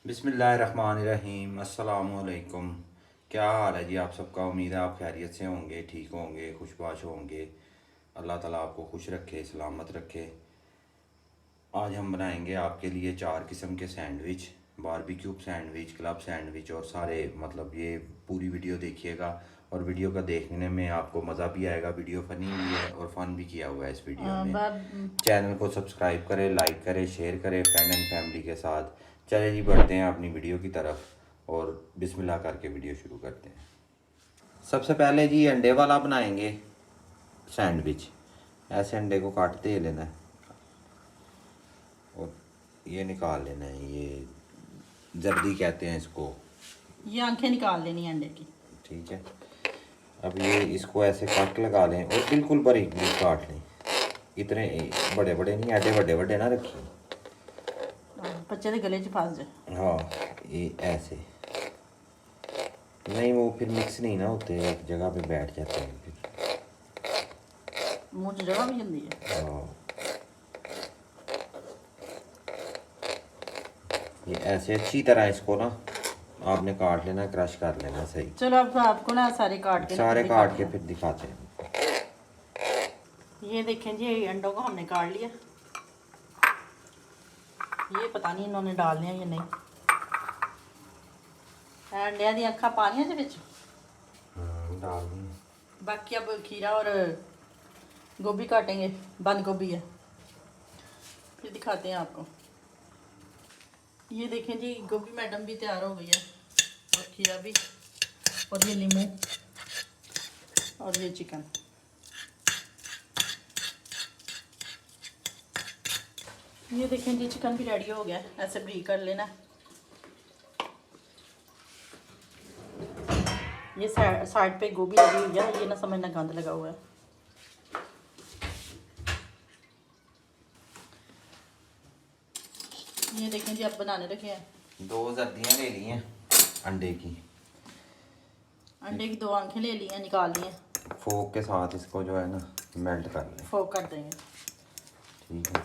बिस्मिल्लाहिर्रहमानिर्रहीम अस्सलामुअलैकुम। क्या हाल है जी आप सबका। उम्मीद है आप खैरियत से होंगे, ठीक होंगे, खुशबाश होंगे। अल्लाह ताला आपको खुश रखे, सलामत रखे। आज हम बनाएंगे आपके लिए 4 किस्म के sandwich, barbecue sandwich, club sandwich और सारे, मतलब ये पूरी वीडियो देखिएगा। और वीडियो का देखने में आपको मज़ा भी आएगा। वीडियो फ़नी भी है और फ़न भी किया हुआ है इस वीडियो में। चैनल को सब्सक्राइब करें, लाइक करें, शेयर करें फ्रेंड एंड फैमिली के साथ। चलिए जी, बढ़ते हैं अपनी वीडियो की तरफ और बिस्मिल्लाह करके वीडियो शुरू करते हैं। सबसे पहले जी अंडे वाला बनाएंगे सैंडविच। ऐसे अंडे को काटते ही लेना है और ये निकाल लेना है। ये जर्दी कहते हैं इसको। ये आंखें निकाल लेनी अंडे की। ठीक है, अब ये इसको ऐसे कट लगा लें और बिल्कुल बारीक बारीक काट लें। इतने बड़े बड़े नहीं, ऐडे बड़े बड़े ना रखिए, बच्चे के गले च फंस जाए। हाँ, ये ऐसे नहीं, वो फिर मिक्स नहीं ना होते, एक जगह पे बैठ जाते हैं फिर। मुंह च जगह भी जाती है। हाँ, ये ऐसे अच्छी तरह इसको ना आपने काट लेना, क्रश कर लेना सही। चलो अब आपको ना सारे काट के सारे काट के फिर दिखाते हैं। ये देखें जी, अंडों को हमने काट लिया। ये पता नहीं इन्होंने डालने हैं या नहीं। अंडिया दी अखा पानिया दे विच डाल दी। बाकी अब खीरा और गोभी काटेंगे। बंद गोभी है, फिर दिखाते हैं आपको। ये देखें जी, गोभी मैडम भी तैयार हो गई है और खीरा भी, और ये नींबू और ये चिकन। ये देखें जी, चिकन भी रेडी हो गया। ऐसे ब्रीक कर लेना। ये साइड पे गोभी लगी हुई है, ये ना समझना गंद लगा हुआ है। ये देखें जी, अब बनाने रखे हैं। 2 जर्दियाँ ले ली हैं अंडे की। अंडे की 2 आंखें ले ली हैं, निकाल ली हैं। फोक के साथ इसको जो है ना मेल्ट कर लें। फोक कर देंगे। ठीक है,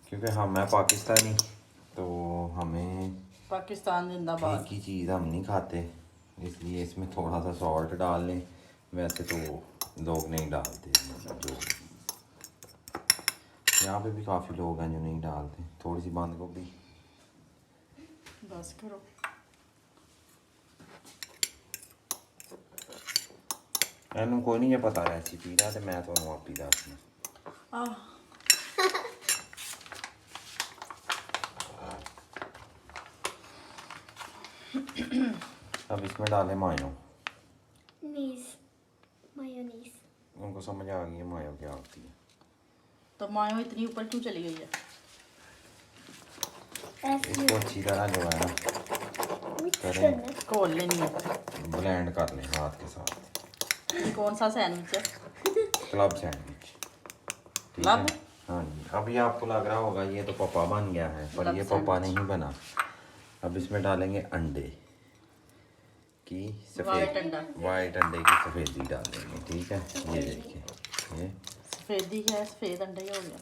क्योंकि हम हैं पाकिस्तानी तो हमें पाकिस्तान जिंदाबाद। एक ही चीज़ हम नहीं खाते, इसलिए इसमें थोड़ा सा सॉल्ट डाल लें। वैसे तो लोग नहीं डालते, मतलब जो यहाँ पे भी काफ़ी लोग हैं जो नहीं डालते। थोड़ी सी बंद गोभी बस करो। मैंने कोई नहीं, ये पता रेसिपी दा ते मैं तो आप ही दसना। अब इसमें डालें मायो। मायोनीज। उनको समझ आ गई है मायो क्या होती है। तो मायो इतनी ऊपर क्यों चली गई है? इसको अच्छी तरह जो है ना करें, घोल लेनी है, ब्लेंड कर लें हाथ के साथ। ये कौन सा सैंडविच है? Club sandwich. ठीक है, क्लब? हाँ जी। अभी आपको लग रहा होगा ये तो पप्पा बन गया है, पर क्लब ये पप्पा सैंडविच। नहीं बना। अब इसमें डालेंगे अंडे की वाइट सफ़ेद, अंडा। वाइट अंडे की सफ़ेदी डालेंगे। ठीक है, ये देखिए, ये सफेदी है, सफेद अंडा ही हो गया।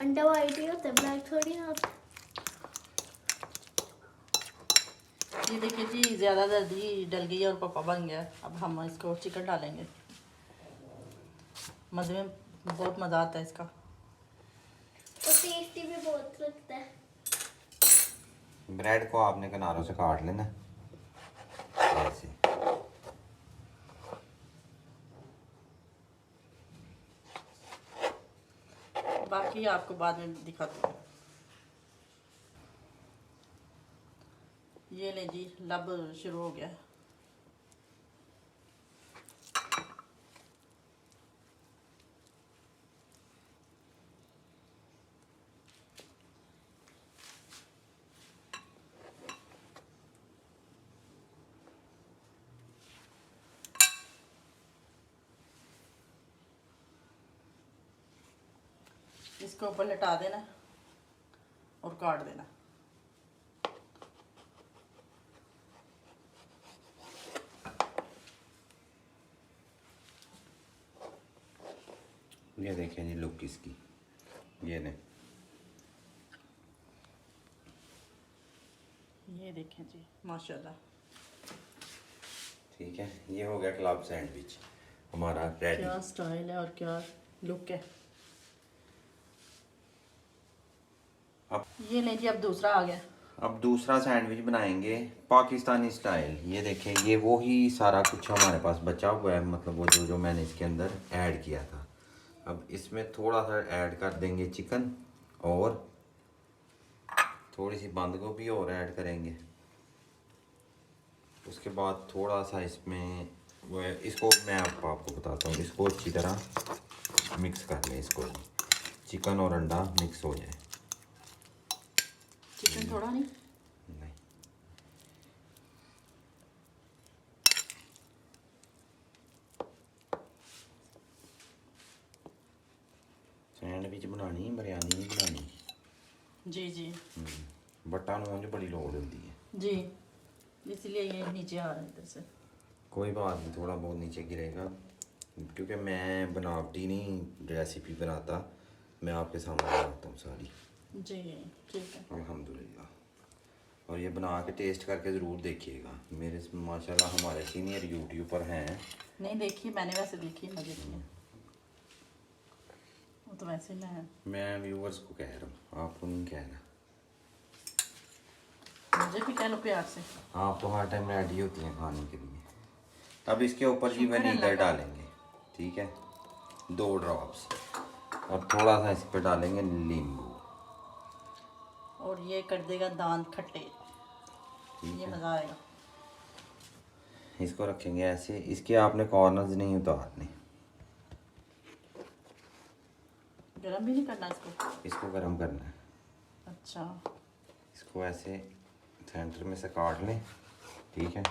अंडा वाइट ही होता है, ब्लैक थोड़ी ना होता। ये देखिए जी, ज़्यादा जल्दी डल गई है और पापा बन गया। अब हम इसको चिकन डालेंगे। मज़े में बहुत मज़ा आता है इसका। और टेस्टी भी बहुत लगता है। ब्रेड को आपने किनारों से काट लेना ऐसे। बाकी आपको बाद में दिखाती हूँ। ये ले जी, लब शुरू हो गया। इसको ऊपर लटा देना और काट देना। ये देखिए जी लुक इसकी, ये ने ये देखें जी माशाल्लाह। ठीक है, ये हो गया क्लब सैंडविच हमारा रेडी। क्या स्टाइल है और क्या लुक है। अब ये लें जी, अब दूसरा आ गया। अब दूसरा सैंडविच बनाएंगे पाकिस्तानी स्टाइल। ये देखें, ये वो ही सारा कुछ हमारे पास बचा हुआ है, मतलब वो जो जो मैंने इसके अंदर ऐड किया था। अब इसमें थोड़ा सा ऐड कर देंगे चिकन और थोड़ी सी बंद गोभी और ऐड करेंगे। उसके बाद थोड़ा सा इसमें वो इसको मैं आपको बताता हूँ। इसको अच्छी तरह मिक्स कर लें, इसको चिकन और अंडा मिक्स हो जाए। चिकन थोड़ा नहीं, नहीं, सैंडविच बनानी बिरयानी नहीं बनानी। जी जी बट्टा नून जो बड़ी लोड़ होती है जी, इसलिए ये नीचे आ रहा है इधर से। कोई बात नहीं, थोड़ा बहुत नीचे गिरेगा क्योंकि मैं बनावटी नहीं रेसिपी बनाता, मैं आपके सामने बनाता हूँ सारी। जी ठीक है। अल्हम्दुलिल्लाह। और ये बना के टेस्ट करके ज़रूर देखिएगा। मेरे माशाल्लाह हमारे सीनियर यूट्यूबर हैं। नहीं देखी मैंने, वैसे देखी मजे की है वो तो, वैसे मैं व्यूअर्स को कह रहा हूँ, आपको नहीं कह रहा। मुझे भी कह लो प्यार से। आप तो हर टाइम रेडी होती हैं खाने के लिए। अब इसके ऊपर जी शुक्र है वनीगर अल्लाह का। डालेंगे, ठीक है, 2 ड्रॉप्स। और थोड़ा सा इस पर डालेंगे नींबू। और ये कर देगा दांत खट्टे, ठीक ये है, मज़ा आएगा। इसको रखेंगे ऐसे। इसके आपने कॉर्नर्स नहीं उतारने। गरम भी नहीं करना इसको। इसको गर्म करना है। अच्छा इसको ऐसे सेंटर में से काट लें, ठीक है।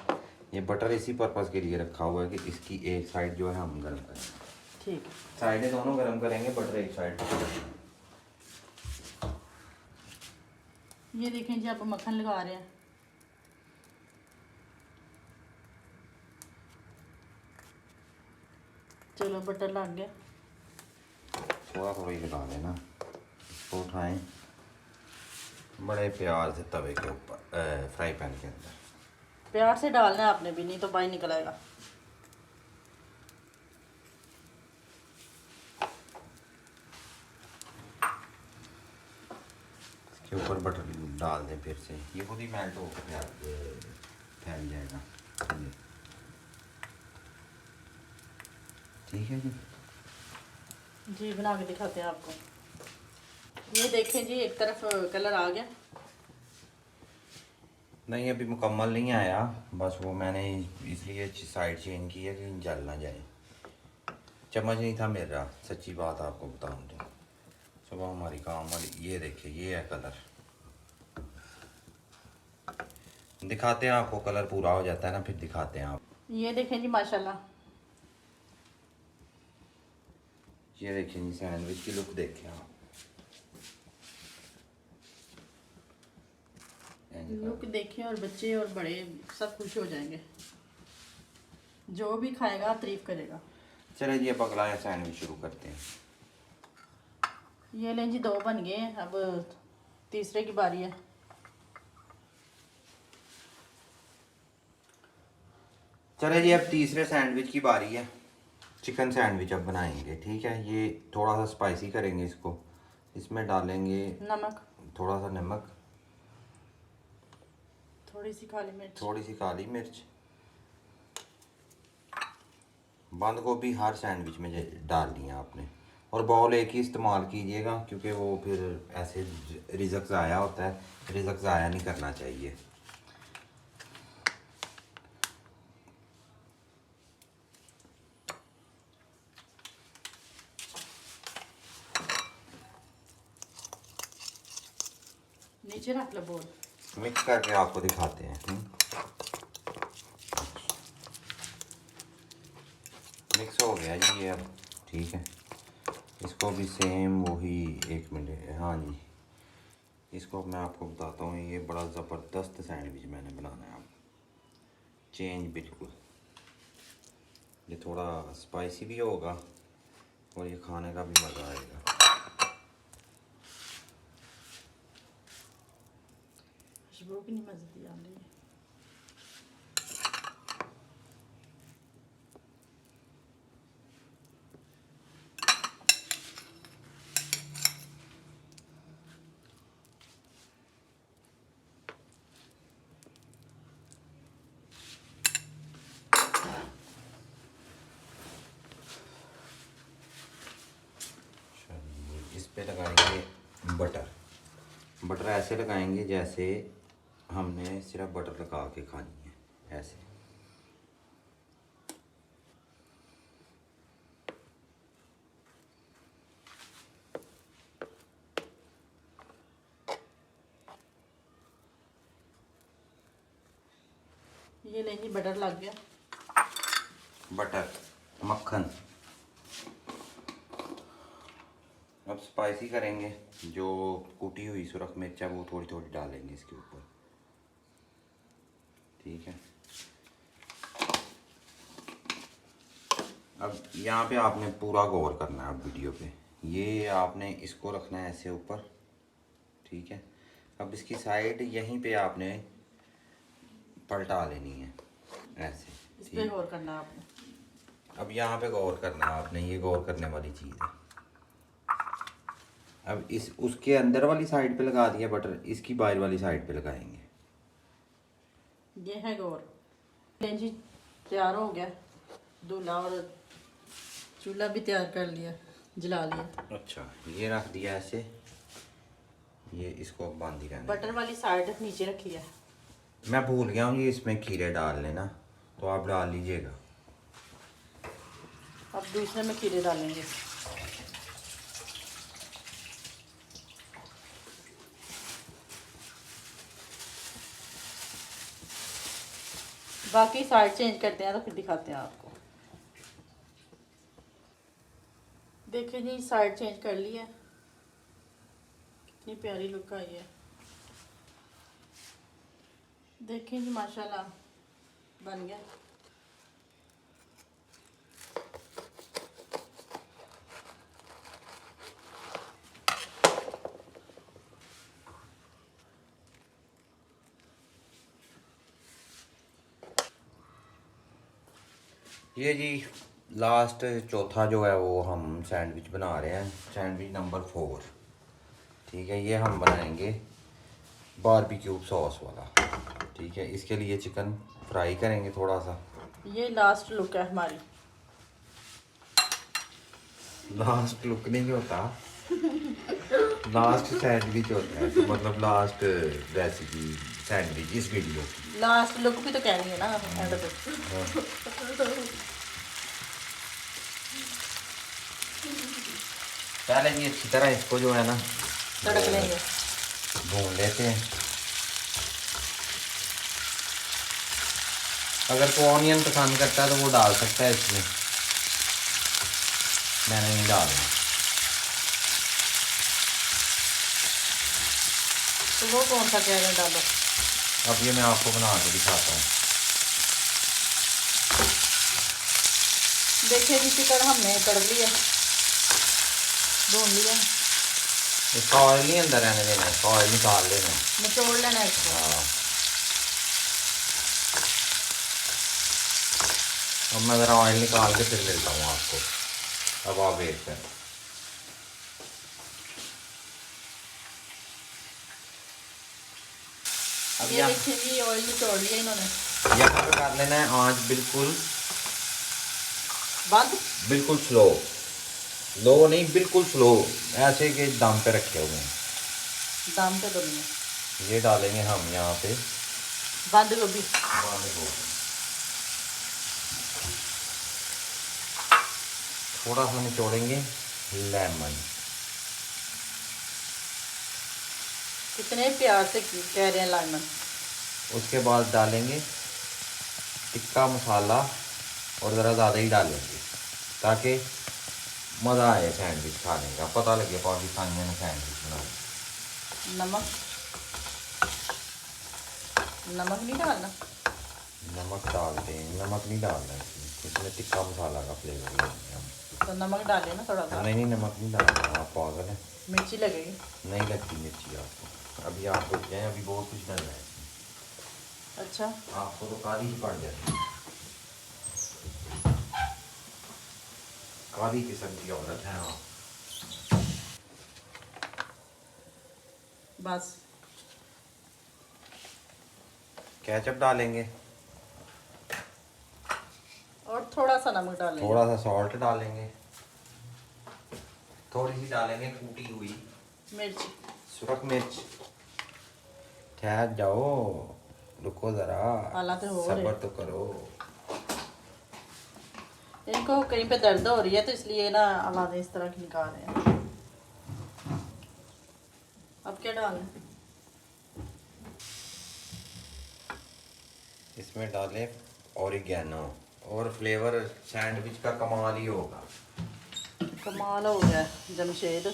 ये बटर इसी पर्पज़ के लिए रखा हुआ है कि इसकी एक साइड जो है हम गर्म करेंगे। ठीक है। साइडें दोनों गर्म करेंगे, बटर एक साइड। ये देखें जी, अब मक्खन लगा रहे हैं। चलो बटर लग गया। थोड़ा थोड़ा ही लगा लेना। इसको उठाएं बड़े प्यार से तवे के ऊपर, फ्राई पैन के अंदर। प्यार से डालना है आपने भी, नहीं तो बाहर निकल आएगा। इसके ऊपर बटर डाल दें फिर से, ये खुद ही मेल्ट होकर फैल जाएगा। ठीक है जी। जी बना के दिखाते हैं आपको। ये देखें जी, एक तरफ कलर आ गया। नहीं, अभी मुकम्मल नहीं आया, बस वो मैंने इसलिए साइड चेंज की है कि जल ना जाए। चम्मच नहीं था मेरा, सच्ची बात आपको बताऊं तो। सुबह हमारी काम वाली, ये देखिए ये है कलर। दिखाते हैं आपको, कलर पूरा हो जाता है ना फिर दिखाते हैं आप। ये देखें जी माशाल्लाह। ये देखिए जी, सैंडविच की लुक देखें आप। लुक देखिए, और बच्चे और बड़े सब खुश हो जाएंगे। जो भी खाएगा तारीफ करेगा। चले जी, अब अगला सैंडविच शुरू करते हैं। ये लें जी, 2 बन गए हैं, अब तीसरे की बारी है। चले जी, अब तीसरे सैंडविच की बारी है। चिकन सैंडविच अब बनाएंगे, ठीक है। ये थोड़ा सा स्पाइसी करेंगे इसको। इसमें डालेंगे नमक, थोड़ा सा नमक, थोड़ी सी काली मिर्च, थोड़ी सी काली मिर्च। बंद गोभी हर सैंडविच में डालनी है आपने। और बाउल एक ही इस्तेमाल कीजिएगा क्योंकि वो फिर ऐसे रिज़क ज़ाया होता है, रिज़क ज़ाया नहीं करना चाहिए। नीचे रख लो बोल। मिक्स करके आपको दिखाते हैं। मिक्स हो गया जी ये अब, ठीक है। इसको भी सेम वही 1 मिनट, हाँ जी। इसको मैं आपको बताता हूँ, ये बड़ा ज़बरदस्त सैंडविच मैंने बनाना है। अब चेंज बिल्कुल, ये थोड़ा स्पाइसी भी होगा और ये खाने का भी मज़ा आएगा। खुशबू कितनी मज़े आ रही है। इस पे लगाएंगे बटर। बटर ऐसे लगाएंगे जैसे हमने सिर्फ बटर लगा के खानी है, ऐसे। ये नहीं बटर लग गया। बटर मक्खन। अब स्पाइसी करेंगे, जो कुटी हुई सुरख मिर्च है वो थोड़ी थोड़ी डालेंगे इसके ऊपर, ठीक है। अब यहाँ पे आपने पूरा गौर करना है अब वीडियो पे, ये आपने इसको रखना है ऐसे ऊपर, ठीक है। अब इसकी साइड यहीं पे आपने पलटा लेनी है ऐसे, इस पे गौर करना है आपने। अब यहाँ पे गौर करना है आपने, ये गौर करने वाली चीज़ है। अब इस उसके अंदर वाली साइड पे लगा दिया बटर, इसकी बाहर वाली साइड पे लगाएंगे। ये है गौर। जी तैयार हो गया दूल्हा, और चूल्हा भी तैयार कर लिया, जला लिया। अच्छा, ये रख दिया ऐसे, ये इसको बांध ही रहना। बटर वाली साइड नीचे रखी है। मैं भूल गया हूँ, ये इसमें खीरे डाल लेना, तो आप डाल लीजिएगा। अब दूसरे में खीरे डालेंगे। बाकी साइड चेंज करते हैं तो फिर दिखाते हैं आपको। देखिए जी, साइड चेंज कर ली है, कितनी प्यारी लुक आई है। देखिए जी, माशाल्लाह बन गया। ये जी लास्ट चौथा जो है वो हम सैंडविच बना रहे हैं, सैंडविच नंबर 4, ठीक है। ये हम बनाएंगे बारबेक्यू सॉस वाला, ठीक है। इसके लिए चिकन फ्राई करेंगे थोड़ा सा। ये लास्ट लुक है हमारी। लास्ट लुक नहीं होता, लास्ट सैंडविच होता है, तो मतलब लास्ट रेसिपी सैंडविच इस वीडियो की। लास्ट लुक भी तो कहनी है ना एंड पे। पहले भी अच्छी तरह इसको जो है ना तड़क लेंगे। भून लेते हैं। अगर कोई ऑनियन पसंद करता है तो वो डाल सकता है इसमें, मैंने नहीं डालना। तो वो कौन सा कह रहे हैं डालो? अब ये मैं आपको बना के दिखाता हूँ। देखिए जी, चिकन हमने तड़क लिया, भून लिया। इसका ऑयल नहीं अंदर रहने देना, इसका ऑयल निकाल लेना, निचोड़ लेना है इसको। हाँ। अब मैं ज़रा ऑयल निकाल के फिर लेता हूँ आपको, अब आप वेट करें। अब ये देखिए जी, ऑयल निचोड़ लिया इन्होंने। यहाँ पे कर लेना है आँच बिल्कुल बंद, बिल्कुल स्लो, लो नहीं बिल्कुल स्लो, ऐसे के दम पे रखे हुए हैं। दाम पे दोनों ये डालेंगे हम यहाँ पे बंद गोभी। बंद गोभी, थोड़ा सा निचोड़ेंगे लेमन। कितने प्यार से कह रहे हैं लाइमन। उसके बाद डालेंगे टिक्का मसाला, और ज़रा ज़्यादा ही डालेंगे ताकि मज़ा आए सैंडविच खाने का, पता लगे पाकिस्तानियों ने सैंडविच बनाया। नमक, नमक नहीं डालना। नमक डालते हैं, नमक नहीं डालना इसमें टिक्का मसाला का फ्लेवर लेंगे हम। तो नमक डाले ना थोड़ा सा। नहीं नमक नहीं डालना, आप पागल हैं, मिर्ची लगेगी। नहीं लगती मिर्ची आपको। अभी आप रुक जाएँ, अभी बहुत कुछ डलना है इसमें। अच्छा, आपको तो काली ही पड़ जाती है। काली किस्म की औरत है आप। बस केचप डालेंगे, और थोड़ा सा नमक डालेंगे। थोड़ा सा सॉल्ट डालेंगे, थोड़ी सी डालेंगे कूटी हुई मिर्च। सुरख मिर्च। ठहर जाओ, रुको जरा, हालात हो रहे। सब्र तो करो। इनको कहीं पे दर्द हो रही है तो इसलिए ना औलादें इस तरह की निकाल रहे हैं। अब क्या डालें? इसमें डालें ऑरिगेनो, और फ्लेवर सैंडविच का कमाल ही होगा। कमाल हो गया जमशेद।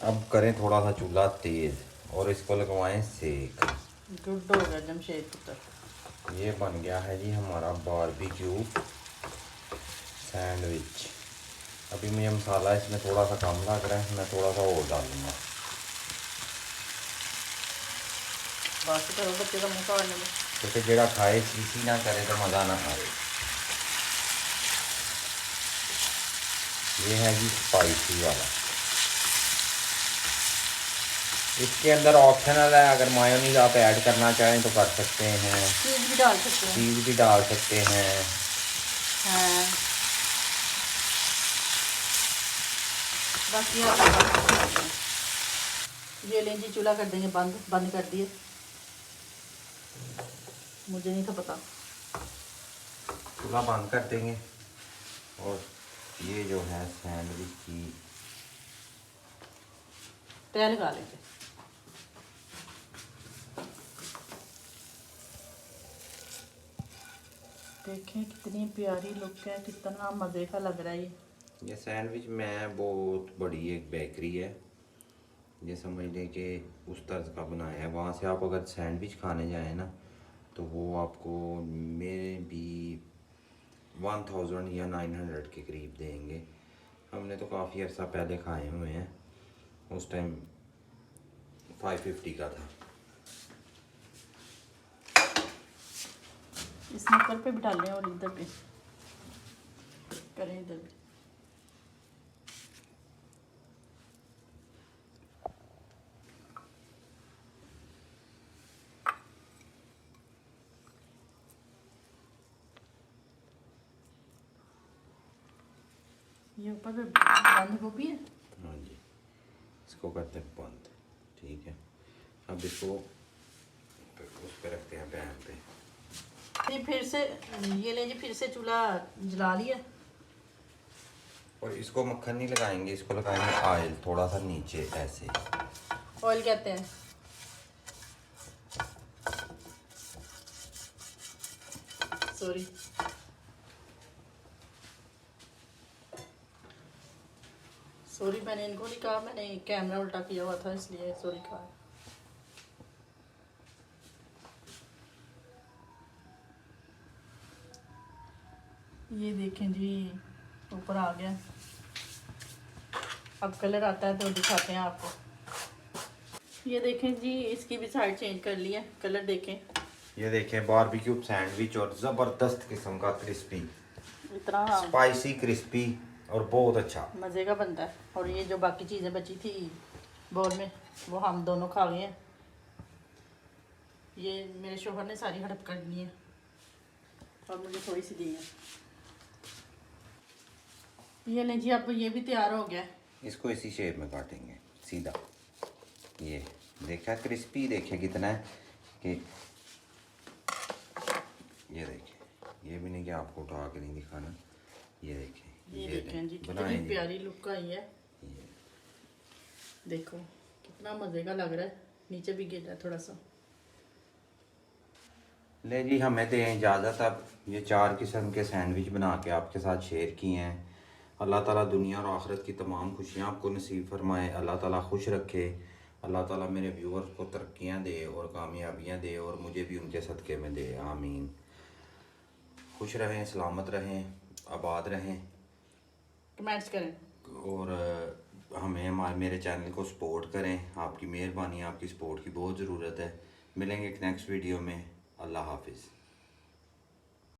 अब करें थोड़ा सा चूल्हा तेज़ और इसको लगवाएं सेक। गुड हो गया जमशेद पुत्र। ये बन गया है जी हमारा बारबेक्यू सैंडविच। अभी मुझे मसाला इसमें थोड़ा सा कम लग रहा है, मैं थोड़ा सा और डालूंगा। बस करो बच्चे का मुँह काटने में। क्योंकि जेड़ा खाए सीसी ना करे तो मज़ा ना आए। ये है जी स्पाइसी वाला। इसके अंदर ऑप्शनल है, अगर मायोनीज आप ऐड करना चाहें तो कर सकते हैं, चीज़ भी डाल सकते हैं। चीज़ भी डाल सकते हैं। हाँ, बाकी आप ये लें जी, चूल्हा कर देंगे बंद। बंद कर दिए, मुझे नहीं था पता। चूल्हा बंद कर देंगे और ये जो है सैंडविच की तय लगा लेंगे। देखें कितनी प्यारी लुक है, कितना मज़े का लग रहा है ये। सैंडविच में बहुत बड़ी एक बेकरी है, ये समझ लें कि उस तर्ज का बनाया है। वहाँ से आप अगर सैंडविच खाने जाएं ना तो वो आपको मेरे भी 1000 या 900 के करीब देंगे। हमने तो काफ़ी अर्सा पहले खाए हुए हैं, उस टाइम 550 का था। इस स्नीकर पे भी डालें और इधर पे करें, इधर भी। ये ऊपर पे बंद गोभी है। हाँ जी, इसको करते हैं बंद। ठीक है, अब इसको उस पर रखते हैं पैन पे। फिर से ये लें जी, फिर से चूल्हा जला लिया। और इसको मक्खन नहीं लगाएंगे, इसको लगाएंगे ऑयल थोड़ा सा नीचे ऐसे। ऑयल कहते हैं। सॉरी, सॉरी, मैंने इनको नहीं कहा, मैंने कैमरा उल्टा किया हुआ था इसलिए सॉरी कहा। ये देखें जी, ऊपर आ गया। अब कलर आता है तो दिखाते हैं आपको। ये देखें जी, इसकी भी साइड चेंज कर लिया, कलर देखें। ये देखें बारबेक्यू सैंडविच, और ज़बरदस्त किस्म का क्रिस्पी, इतना स्पाइसी क्रिस्पी और बहुत अच्छा मज़े का बनता है। और ये जो बाकी चीज़ें बची थी बोल में, वो हम दोनों खा गए हैं। ये मेरे शोहर ने सारी हड़प कर ली है और मुझे थोड़ी सी दी है। ये लें जी, अब ये भी तैयार हो गया। इसको इसी शेप में काटेंगे सीधा। ये देखा क्रिस्पी, देखे कितना है कि ये देखें, ये भी नहीं कि आपको उठा के नहीं दिखाना। ये देखें, ये देखें जी, बनाएं कितनी प्यारी लुक आई है। देखो कितना मज़े का लग रहा है, नीचे भी गिर रहा है थोड़ा सा। ले जी, हमें दें इजाज़त। अब ये 4 किस्म के सैंडविच बना के आपके साथ शेयर किए हैं। अल्लाह ताला दुनिया और आखिरत की तमाम खुशियाँ आपको नसीब फरमाए। अल्लाह ताला खुश रखे। अल्लाह ताला मेरे व्यूअर्स को तरक्कियाँ दे और कामयाबियाँ दे, और मुझे भी उनके सदक़े में दे, आमीन। खुश रहें, सलामत रहें, आबाद रहें, कमेंट्स करें और हमें हमारे मेरे चैनल को सपोर्ट करें। आपकी मेहरबानी, आपकी सपोर्ट की बहुत ज़रूरत है। मिलेंगे एक नेक्स्ट वीडियो में। अल्लाह हाफिज़।